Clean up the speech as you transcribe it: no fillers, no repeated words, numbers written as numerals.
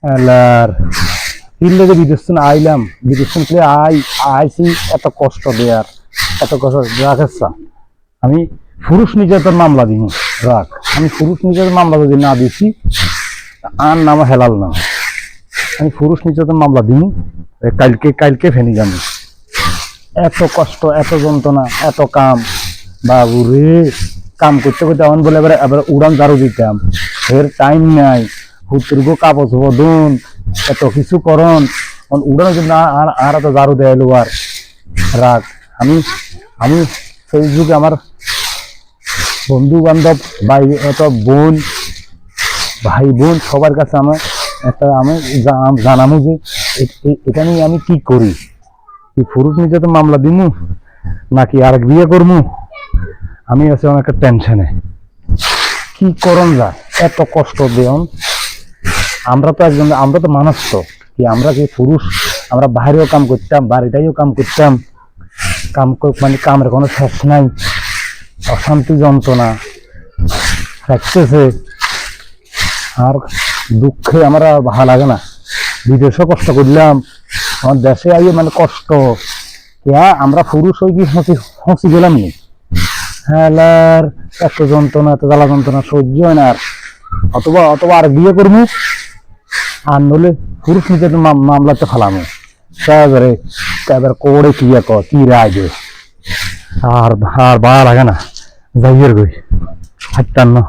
আলার ইল্লেগে বিদেশ আইলাম, বিদেশ আইছি এত কষ্ট দেয়ার, এত কষ্ট রাখেছা। আমি পুরুষ নির্যাতন মামলা দিব, রাখ। আমি পুরুষ নির্যাতন মামলা যদি না দিছি আর নাম হেলাল না, আমি পুরুষ নির্যাতন মামলা দিব। কালকে ফেনি যাবো। এত কষ্ট, এত যন্ত্রণা, এত কাম, বাবু রে। কাম করতে করতে এমন বলে এবার উড়ান ঝাড়ু দিতাম, এর টাইম নাই। হুতুর্গ কাপড় ধুন, এত কিছু করন, উড়ানো যদি না আর এত ঝাড়ু দেয় আর রাগ। আমি আমি ফেসবুকে আমার বন্ধু বান্ধব, ভাই, এত বোন, ভাই বোন সবার কাছে আমি জানাবো যে এটা নিয়ে আমি কি করি। কি পুরুষ নির্যাতন মামলা দিমু নাকি আরেক বিয়ে করবো? আমি আছি অনেক টেনশনে, কি করন যায়। এত কষ্ট দেন। আমরা তো মানুষ, তো কি আমরা কি পুরুষ? আমরা বাইরেও কাম করতাম, বাড়িটাইও কাম করতাম, মানে কামের কোনো শেষ নাই। অশান্তি, যন্ত্রণা থাকতেছে। আর দুঃখে আমার ভালো লাগে না। বিদেশে কষ্ট করলাম, আমার দেশে আইয়ে মানে কষ্ট। আমরা পুরুষ হয়ে কি হসি গেলাম নি? হ্যাঁ, এত যন্ত্রণা, এত জ্বালা যন্ত্রণা সহ্য হয় না। আর অথবা আর বিয়ে করবো, আর নলে পুরুষ নির্যাতন মামলাতে ফেলামো। এবার করে কি রায় দে। আর ভালো লাগে না, যাইয়ের গই হাঁটতাম না।